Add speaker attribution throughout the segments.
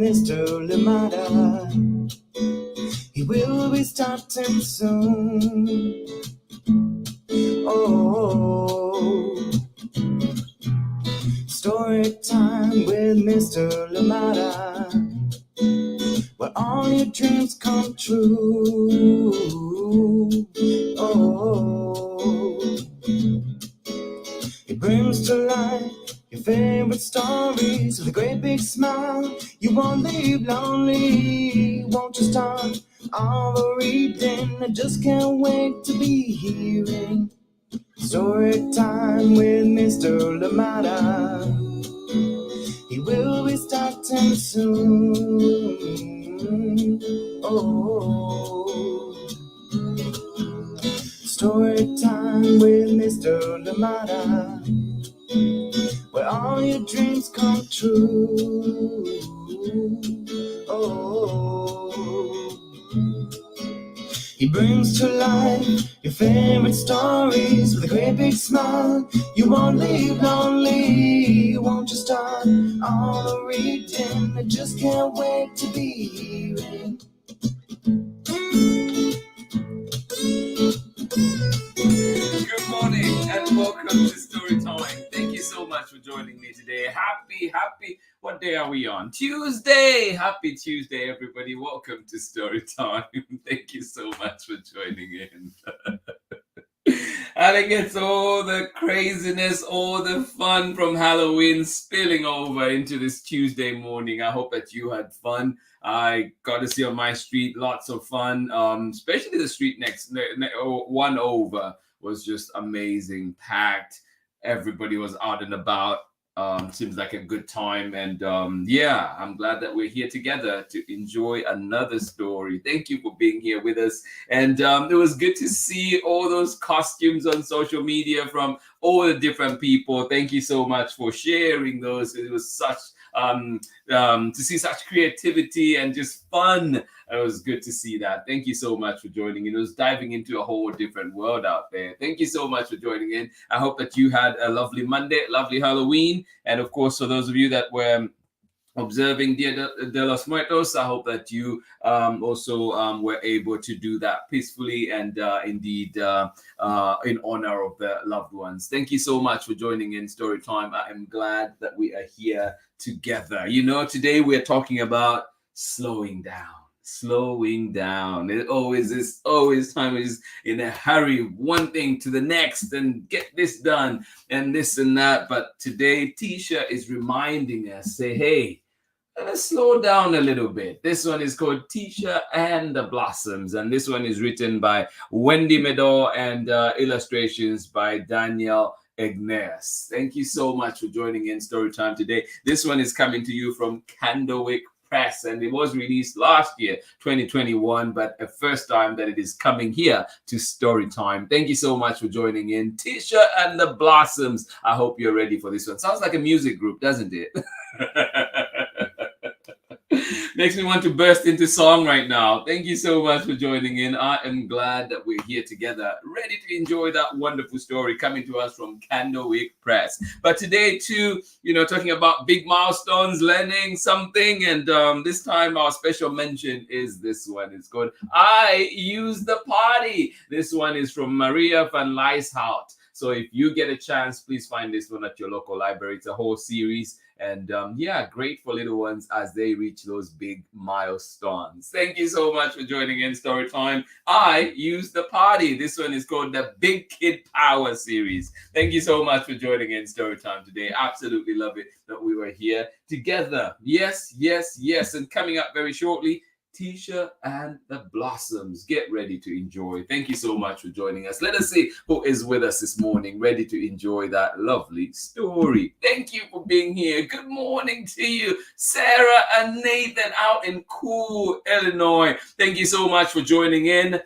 Speaker 1: Mr. Lamada. He will be starting soon. Oh, story time with Mr. Lamada, where all your dreams come true. Oh, he brings to life your favorite stories with a great big smile. You won't leave lonely. Won't you start all the reading? I just can't wait to be hearing story time with Mr. Lamada. He will be starting soon. Oh, story time with Mr. Lamada, where all your dreams come true. Oh, he brings to life your favorite stories with a great big smile. You won't leave lonely. Won't you start all the reading? I just can't wait to be hearing.
Speaker 2: Good morning and welcome to Story Time. Thank you so much for joining me today. Happy, what day are we on? Tuesday. Happy Tuesday, everybody. Welcome to Story Time. Thank you so much for joining in. And it gets all the craziness, all the fun from Halloween spilling over into this Tuesday morning. I hope that you had fun. I got to see on my street lots of fun, especially the street one over was just amazing, packed. Everybody was out and about. Seems like a good time. And yeah, I'm glad that we're here together to enjoy another story. Thank you for being here with us. And it was good to see all those costumes on social media from all the different people. Thank you so much for sharing those. It was such to see such creativity and just fun. It was good to see that. Thank you so much for joining in. It was diving into a whole different world out there. Thank you so much for joining in. I hope that you had a lovely Monday, lovely Halloween. And of course, for those of you that were observing Dia de los Muertos, I hope that you also were able to do that peacefully and indeed in honor of the loved ones. Thank you so much for joining in Story Time. I am glad that we are here together. You know, today we're talking about slowing down. It always is time is in a hurry, one thing to the next and get this done and this and that. But today Tisha is reminding us, say, hey, let's slow down a little bit. This one is called Tisha and the Blossoms, and this one is written by WENDY MEDDOUR and illustrations by Daniel EGNEUS. Thank you so much for joining in Storytime today. This one is coming to you from CANDLEWICK Press, and it was released last year, 2021, but the first time that it is coming here to Storytime. Thank you so much for joining in. Tisha and the Blossoms. I hope you're ready for this one. Sounds like a music group, doesn't it? Makes me want to burst into song right now. Thank you so much for joining in. I am glad that we're here together, ready to enjoy that wonderful story coming to us from CANDLEWICK Press. But today, too, you know, talking about big milestones, learning something, and this time our special mention is this one. It's called I Use the Party. This one is from Maria van Lieshout. So if you get a chance, please find this one at your local library. It's a whole series. And yeah, great for little ones as they reach those big milestones. Thank you so much for joining in Storytime. I Use the Party. This one is called the Big Kid Power series. Thank you so much for joining in Storytime today. Absolutely love it that we were here together. Yes. And coming up very shortly, Tisha and the Blossoms. Get ready to enjoy. Thank you so much for joining us. Let us see who is with us this morning, ready to enjoy that lovely story. Thank you for being here. Good morning to you, Sarah and Nathan out in cool Illinois. Thank you so much for joining in.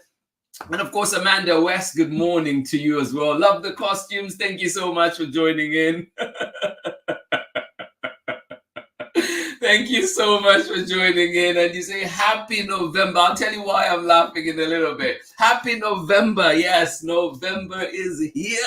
Speaker 2: And of course, Amanda West, good morning to you as well. Love the costumes. Thank you so much for joining in. Thank you so much for joining in. And you say happy November. I'll tell you why I'm laughing in a little bit. Happy November. Yes, November is here.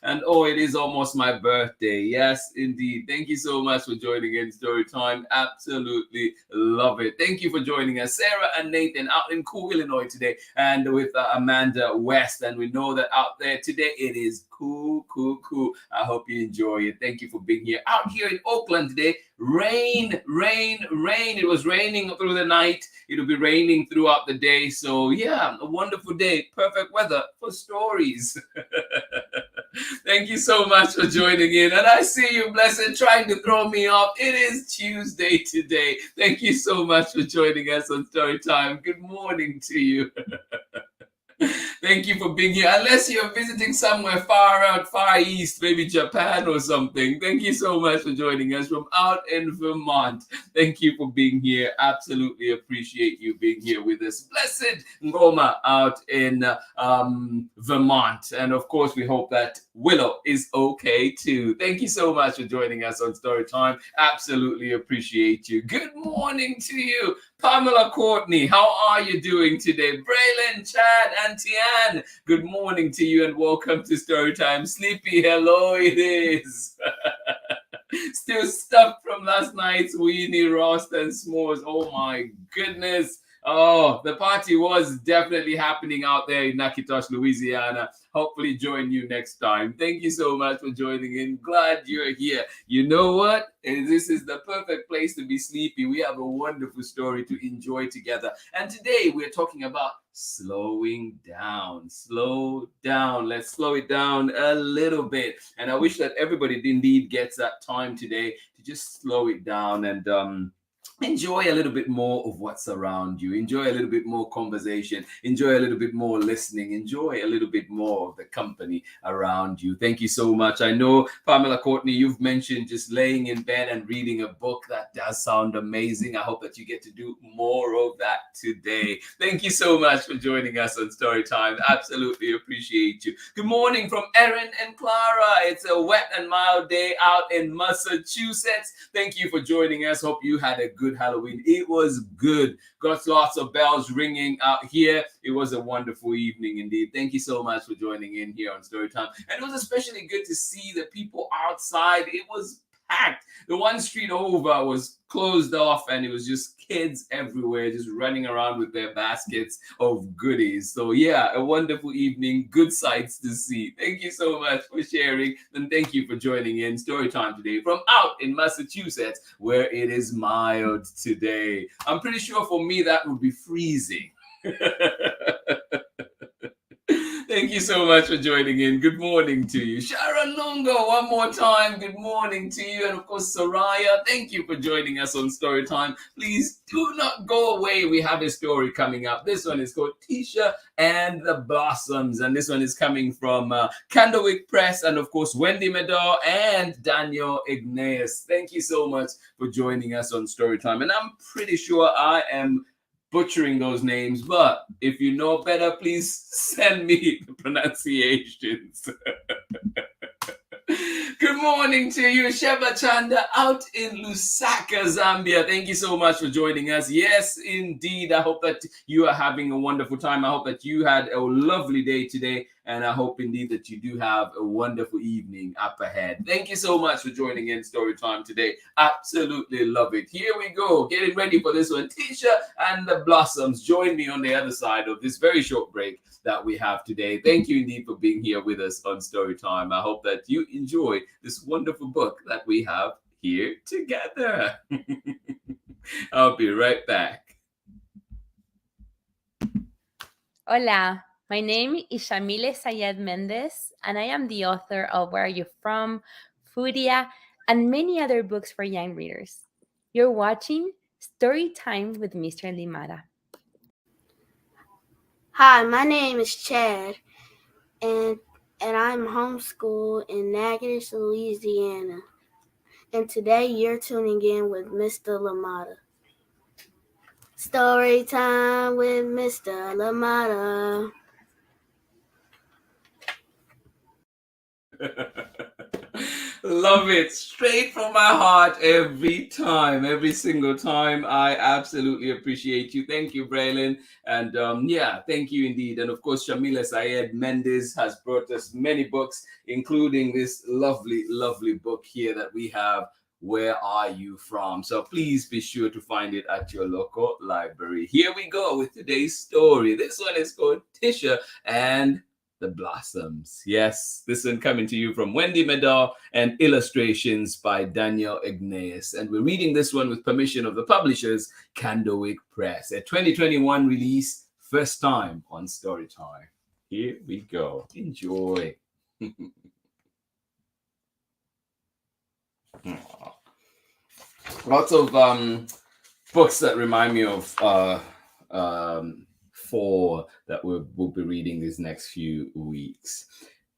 Speaker 2: And oh, it is almost my birthday. Yes, indeed. Thank you so much for joining in Story Time. Absolutely love it. Thank you for joining us. Sarah and Nathan out in Cool, Illinois today, and with Amanda West. And we know that out there today it is cool. I hope you enjoy it. Thank you for being here. Out here in Oakland today, rain. It was raining through the night. It'll be raining throughout the day. So yeah, a wonderful day. Perfect weather for stories. Thank you so much for joining in. And I see you, Blessed, trying to throw me off. It is Tuesday today. Thank you so much for joining us on Story Time. Good morning to you. Thank you for being here. Unless you're visiting somewhere far out, far east, maybe Japan or something. Thank you so much for joining us from out in Vermont. Thank you for being here. Absolutely appreciate you being here with us. Blessed Ngoma out in Vermont. And of course, we hope that Willow is okay too. Thank you so much for joining us on Story Time. Absolutely appreciate you. Good morning to you. Pamela Courtney, how are you doing today? Braylon, Chad, and Tian, good morning to you and welcome to Storytime. Sleepy, hello, it is. Still stuck from last night's weenie, roast, and s'mores. Oh my goodness. Oh, the party was definitely happening out there in Natchitoches, Louisiana. Hopefully join you next time. Thank you so much for joining in. Glad you're here. You know what? This is the perfect place to be sleepy. We have a wonderful story to enjoy together. And today we're talking about slowing down. Slow down. Let's slow it down a little bit. And I wish that everybody indeed gets that time today to just slow it down and enjoy a little bit more of what's around you. Enjoy a little bit more conversation. Enjoy a little bit more listening. Enjoy a little bit more of the company around you. Thank you so much. I know, Pamela Courtney, you've mentioned just laying in bed and reading a book. That does sound amazing. I hope that you get to do more of that today. Thank you so much for joining us on Storytime. Absolutely appreciate you. Good morning from Erin and Clara. It's a wet and mild day out in Massachusetts. Thank you for joining us. Hope you had a good Halloween. It was good. Got lots of bells ringing out here. It was a wonderful evening indeed. Thank you so much for joining in here on Storytime. And it was especially good to see the people outside. It was packed. The one street over was closed off and it was just kids everywhere just running around with their baskets of goodies. So yeah, a wonderful evening, good sights to see. Thank you so much for sharing and thank you for joining in Storytime today from out in Massachusetts where it is mild today. I'm pretty sure for me that would be freezing. Thank you so much for joining in. Good morning to you. Sharon Lungo, one more time. Good morning to you. And of course, Soraya, thank you for joining us on Storytime. Please do not go away. We have a story coming up. This one is called Tisha and the Blossoms. And this one is coming from CANDLEWICK Press and of course, WENDY MEDDOUR and Daniel EGNEUS. Thank you so much for joining us on Storytime. And I'm pretty sure I am butchering those names, but if you know better, please send me the pronunciations. Good morning to you, Sheba Chanda, out in Lusaka, Zambia. Thank you so much for joining us. Yes, indeed. I hope that you are having a wonderful time. I hope that you had a lovely day today. And I hope indeed that you do have a wonderful evening up ahead. Thank you so much for joining in Storytime today. Absolutely love it. Here we go. Getting ready for this one. Tisha and the Blossoms. Join me on the other side of this very short break that we have today. Thank you indeed for being here with us on Storytime. I hope that you enjoy this wonderful book that we have here together. I'll be right back.
Speaker 3: Hola. My name is Shamile Sayed Mendez, and I am the author of Where Are You From, Foodia, and many other books for young readers. You're watching Story Time with Mr. Limara.
Speaker 4: Hi, my name is Chad, and I'm homeschooled in Natchitoches, Louisiana. And today you're tuning in with Mr. Lamata. Story time with Mr. Lamata.
Speaker 2: Love it. Straight from my heart every time, every single time. I absolutely appreciate you. Thank you, Braylon. And yeah, thank you indeed. And of course, Shamila Syed Mendes has brought us many books, including this lovely, lovely book here that we have. Where Are You From? So please be sure to find it at your local library. Here we go with today's story. This one is called Tisha and the Blossoms. Yes, this one coming to you from Wendy MEDDOUR and illustrations by Daniel EGNEUS. And we're reading this one with permission of the publishers, CANDLEWICK Press. A 2021 release, first time on Storytime. Here we go. Enjoy. Lots of books that remind me of four that we'll be reading these next few weeks.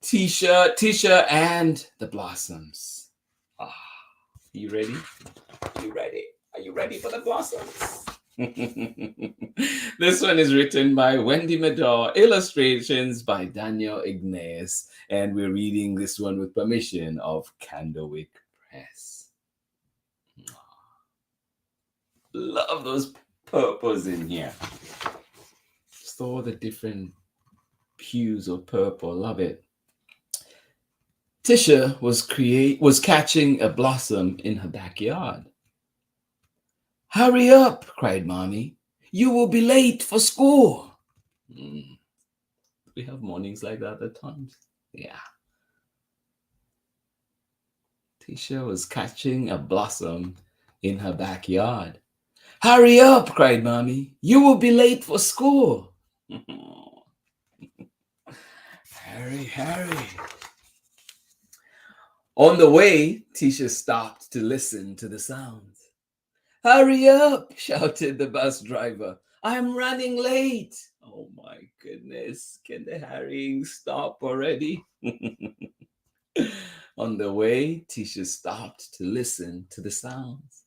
Speaker 2: Tisha and the Blossoms. Are you ready? Are you ready? Are you ready for the Blossoms? This one is written by Wendy MEDDOUR, illustrations by Daniel EGNEUS, and we're reading this one with permission of CANDLEWICK Press. Love those purples in here. Just all the different hues of purple. Love it. Tisha was catching a blossom in her backyard. "Hurry up," cried Mommy. "You will be late for school." We have mornings like that at times. Yeah. Tisha was catching a blossom in her backyard. "Hurry up," cried Mommy. "You will be late for school." Hurry. On the way, Tisha stopped to listen to the sounds. "Hurry up," shouted the bus driver. "I'm running late." Oh my goodness. Can the hurrying stop already? On the way, Tisha stopped to listen to the sounds.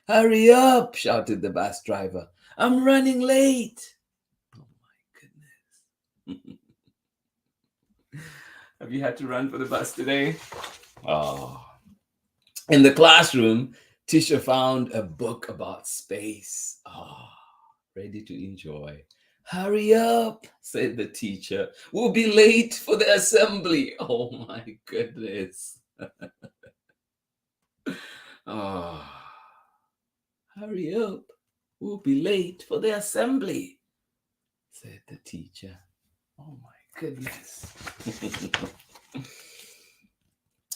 Speaker 2: "Hurry up," shouted the bus driver. "I'm running late." Oh my goodness. Have you had to run for the bus today? Oh. In the classroom, Tisha found a book about space. Ready to enjoy. "Hurry up," said the teacher. "We'll be late for the assembly." Oh my goodness. "Hurry up. We'll be late for the assembly," said the teacher. Oh my goodness.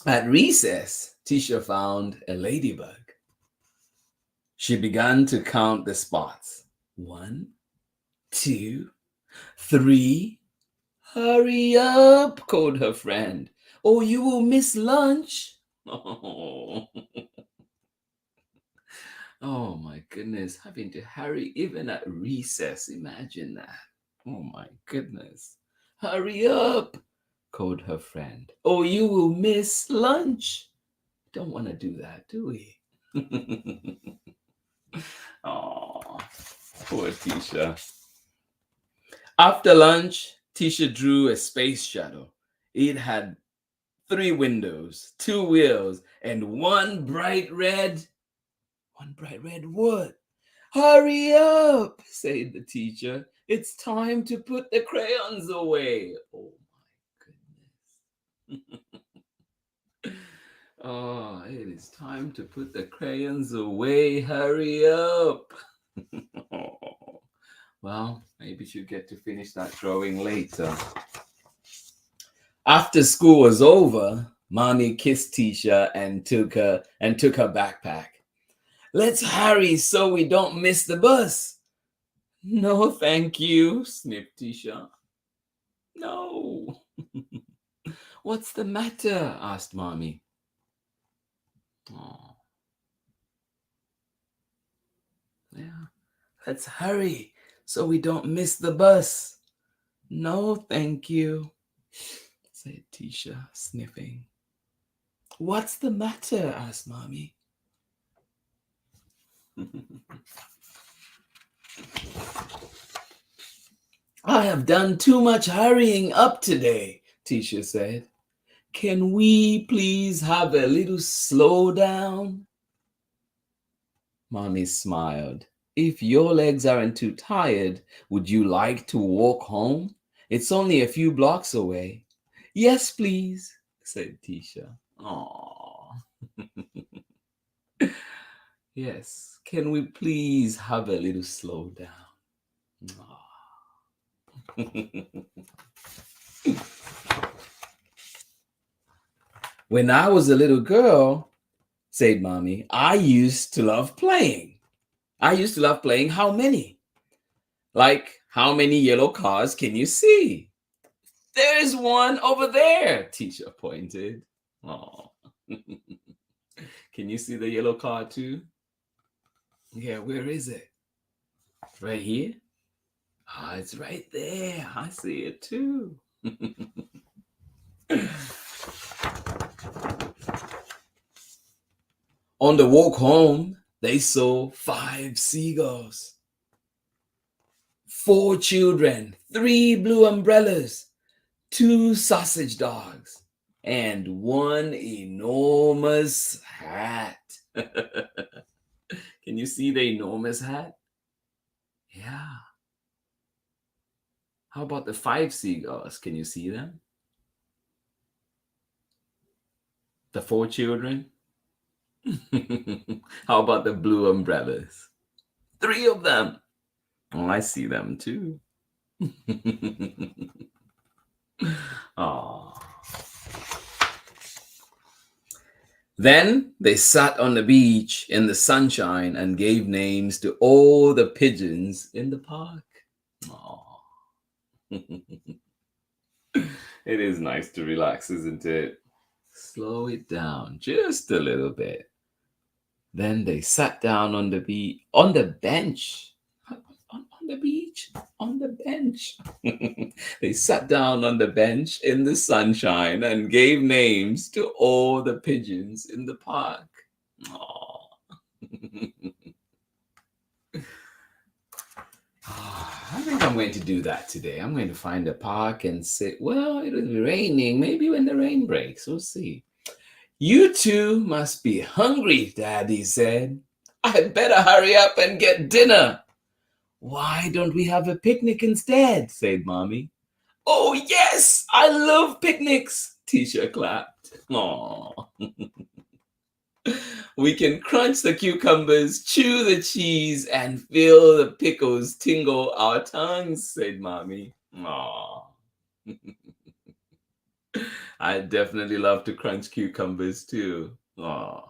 Speaker 2: At recess, Tisha found a ladybug. She began to count the spots. 1, 2, 3. "Hurry up," called her friend, "or you will miss lunch." Oh. Oh my goodness, having to hurry even at recess. Imagine that. Oh my goodness. "Hurry up," called her friend, "or you will miss lunch." Don't want to do that, do we? Oh, poor Tisha. After lunch, Tisha drew a space shuttle. It had 3 windows, 2 wheels, and one bright red wood. "Hurry up," said the teacher. "It's time to put the crayons away." Oh my goodness. Oh, it is time to put the crayons away. Hurry up. Oh. Well, maybe she'll get to finish that drawing later. After school was over, Mommy kissed Tisha and took her backpack. "Let's hurry so we don't miss the bus." "No, thank you," sniffed Tisha. "No." "What's the matter?" asked Mommy. Oh. Yeah. "Let's hurry so we don't miss the bus." "No, thank you," said Tisha, sniffing. "What's the matter?" asked Mommy. "I have done too much hurrying up today," Tisha said. Can we please have a little slowdown? Mommy smiled. If your legs aren't too tired, would you like to walk home? It's only a few blocks away. Yes, please, said Tisha. Aww. Yes, can we please have a little slowdown? When I was a little girl, said Mommy, I used to love playing. I used to love playing how many? Like, how many yellow cars can you see? There's one over there, Tisha pointed. Oh. Can you see the yellow car too? Yeah, where is it? Right here? Ah, it's right there. I see it too. On the walk home, they saw 5 seagulls, 4 children, 3 blue umbrellas, 2 sausage dogs, and 1 enormous hat. Can you see the enormous hat? Yeah. How about the 5 seagulls? Can you see them? The 4 children? How about the blue umbrellas? 3 of them. Oh, I see them too. Oh. Then they sat on the beach in the sunshine and gave names to all the pigeons in the park. Oh. It is nice to relax, isn't it? Slow it down just a little bit. Then they sat down on the bench. On the beach, on the bench. They sat down on the bench in the sunshine and gave names to all the pigeons in the park. Aww. I think I'm going to do that today. I'm going to find a park and sit. Well, it'll be raining. Maybe when the rain breaks, we'll see. You two must be hungry, Daddy said. I'd better hurry up and get dinner. Why don't we have a picnic instead? Said Mommy. Oh, yes, I love picnics, Tisha clapped. Aww. We can crunch the cucumbers, chew the cheese, and feel the pickles tingle our tongues, said Mommy. Aww. I definitely love to crunch cucumbers too. Aww.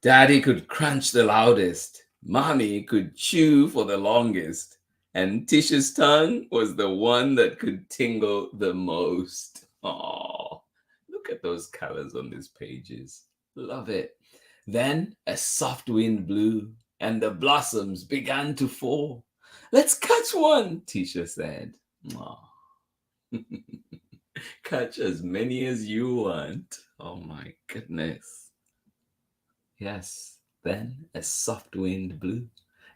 Speaker 2: Daddy could crunch the loudest. Mommy could chew for the longest. And Tisha's tongue was the one that could tingle the most. Oh, look at those colors on these pages. Love it. Then a soft wind blew and the blossoms began to fall. Let's catch one, Tisha said. Oh. Catch as many as you want. Oh my goodness. Yes, then a soft wind blew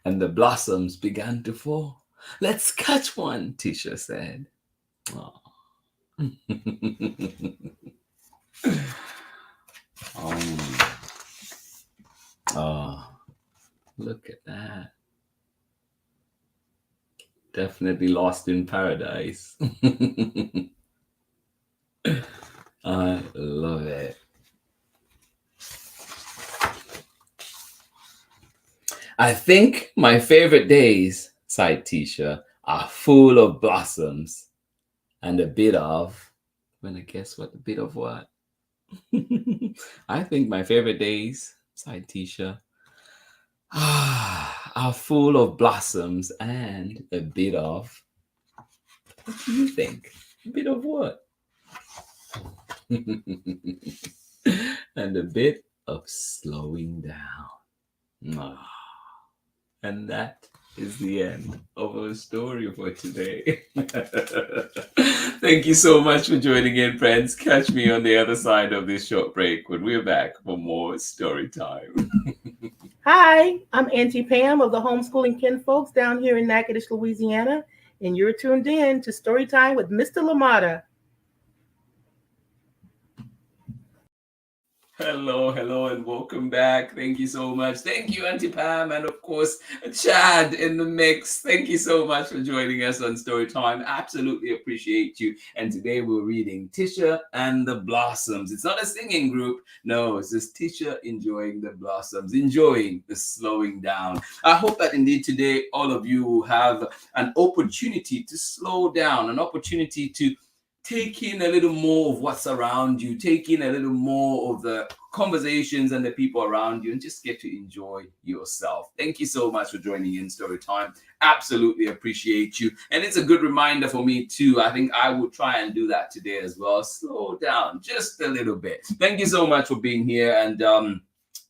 Speaker 2: and the blossoms began to fall. Let's catch one, Tisha said. Oh. Oh, look at that. Definitely lost in paradise. I love it. I think my favorite days, sighed Tisha, are full of blossoms and a bit of, wanna guess what? A bit of what? I think my favorite days, sighed Tisha, are full of blossoms and a bit of, what do you think? A bit of what? And a bit of slowing down. And that is the end of our story for today. Thank you so much for joining in, friends. Catch me on the other side of this short break when we're back for more story time.
Speaker 5: Hi, I'm Auntie Pam of the Homeschooling Kinfolks down here in Natchitoches, Louisiana, and you're tuned in to Storytime with Mr. LaMotta.
Speaker 2: Hello, and welcome back. Thank you so much. Thank you, Auntie Pam, and of course, Chad in the mix. Thank you so much for joining us on Storytime. Absolutely appreciate you. And today we're reading Tisha and the Blossoms. It's not a singing group. No, it's just Tisha enjoying the blossoms, enjoying the slowing down. I hope that indeed today all of you have an opportunity to slow down, an opportunity to take in a little more of what's around you, take in a little more of the conversations and the people around you, and just get to enjoy yourself. Thank you so much for joining in Storytime. Absolutely appreciate you. And it's a good reminder for me too. I think I will try and do that today as well. Slow down just a little bit. Thank you so much for being here. And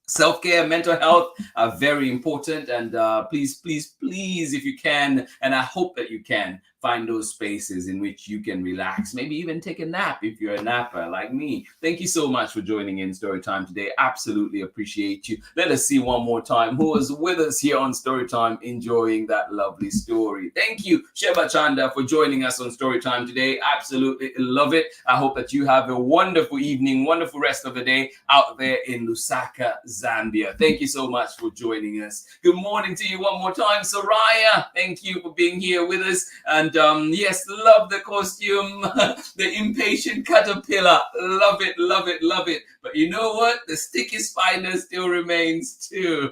Speaker 2: self-care, mental health are very important. And please, if you can, and I hope that you can, find those spaces in which you can relax, maybe even take a nap if you're a napper like me. Thank you so much for joining in Storytime today. Absolutely appreciate you. Let us see one more time who was with us here on Storytime enjoying that lovely story. Thank you, Sheba Chanda, for joining us on Storytime today. Absolutely love it. I hope that you have a wonderful evening, wonderful rest of the day out there in Lusaka, Zambia. Thank you so much for joining us. Good morning to you one more time, Soraya. Thank you for being here with us. And yes, love the costume, the impatient caterpillar. Love it. But you know what? The sticky spider still remains too.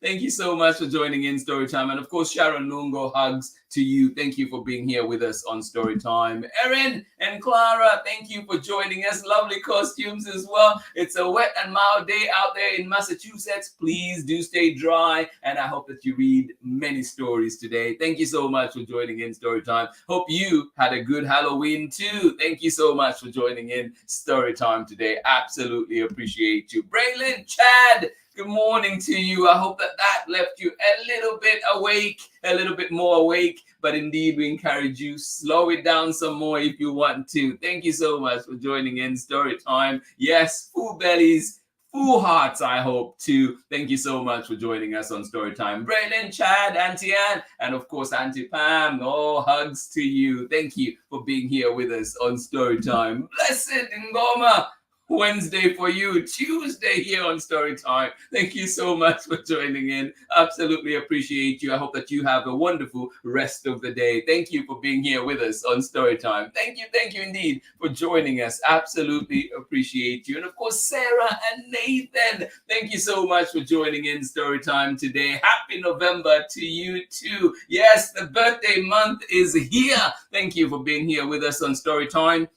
Speaker 2: Thank you so much for joining in Storytime. And of course, Sharon Lungo, hugs to you. Thank you for being here with us on Storytime. Erin and Clara, thank you for joining us. Lovely costumes as well. It's a wet and mild day out there in Massachusetts. Please do stay dry. And I hope that you read many stories today. Thank you so much for joining in Storytime. Hope you had a good Halloween too. Thank you so much for joining in Storytime today. Absolutely appreciate you. Braylon, Chad, good morning to you. I hope that left you a little bit awake, a little bit more awake. But indeed, we encourage you, slow it down some more if you want to. Thank you so much for joining in Storytime. Yes, full bellies, full hearts, I hope, too. Thank you so much for joining us on Storytime. Braylon, Chad, Auntie Ann, and of course, Auntie Pam. Oh, hugs to you. Thank you for being here with us on Storytime. Blessed Ngoma. Wednesday for you, Tuesday here on Storytime. Thank you so much for joining in. Absolutely appreciate you. I hope that you have a wonderful rest of the day. Thank you for being here with us on Storytime. Thank you indeed for joining us. Absolutely appreciate you. And of course, Sarah and Nathan, thank you so much for joining in Storytime today. Happy November to you too. Yes, the birthday month is here. Thank you for being here with us on Storytime.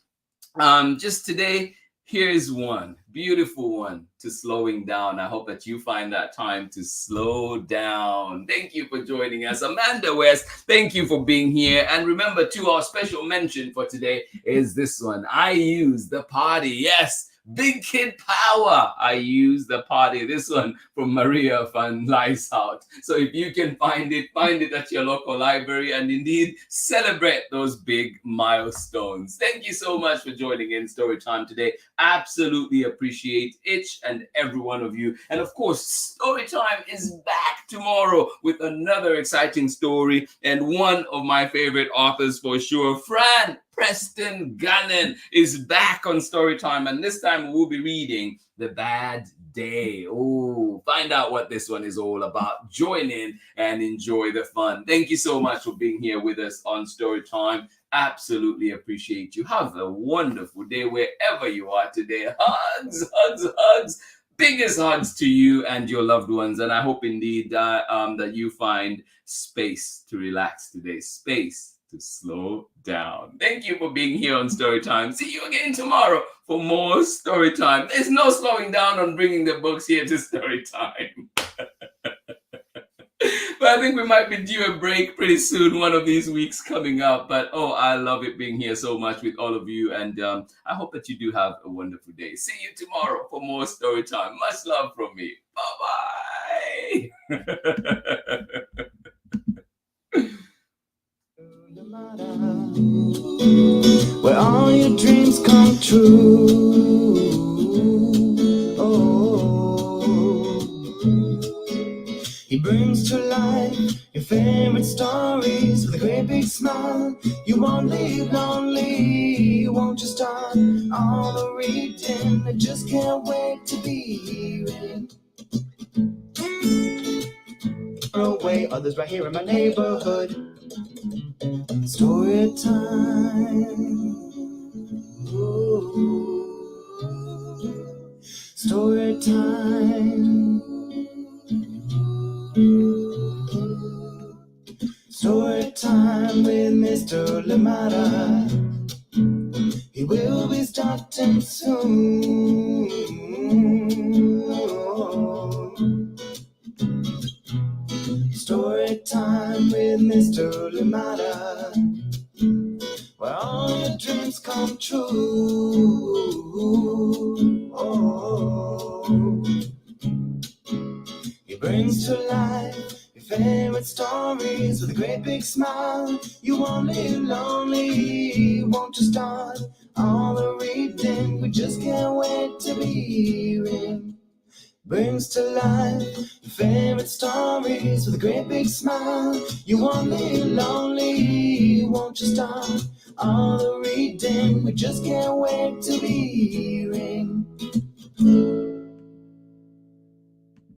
Speaker 2: Just today, here's one beautiful one to slowing down. I hope that you find that time to slow down. Thank you for joining us. Amanda West, thank you for being here. And remember, too, our special mention for today is this one. I use the party. Yes. Big Kid Power. I use the party. This one from Maria van Lieshout. So if you can find it at your local library and indeed celebrate those big milestones. Thank you so much for joining in Storytime today. Absolutely appreciate each and every one of you. And of course, Storytime is back tomorrow with another exciting story and one of my favorite authors for sure, Fran Preston Gannon is back on Storytime, and this time we'll be reading The Bad Day. Oh, find out what this one is all about. Join in and enjoy the fun. Thank you so much for being here with us on Storytime. Absolutely appreciate you. Have a wonderful day wherever you are today. Hugs. Biggest hugs to you and your loved ones. And I hope indeed that you find space to relax today. Space to slow down. Thank you for being here on Storytime. See you again tomorrow for more Storytime. There's no slowing down on bringing the books here to Storytime. But I think we might be due a break pretty soon, one of these weeks coming up. But oh, I love it being here so much with all of you. And I hope that you do have a wonderful day. See you tomorrow for more Storytime. Much love from me. Bye-bye.
Speaker 1: Where all your dreams come true. Oh, won't live lonely. Won't you start all the reading? I just can't wait to be hearing. Away, others right here in my neighborhood. Story time. Ooh. Story time. Story time with Mr. Lamada. He will be starting soon. Story time with Mr. Lamada, where all your dreams come true. Oh. He brings to life your favorite stories with a great big smile. You won't live lonely. Won't you start all the reading? We just can't wait to be hearing. Brings to life your favorite stories with a great big smile. You won't live lonely. Won't you start all the reading? We just can't wait to be hearing.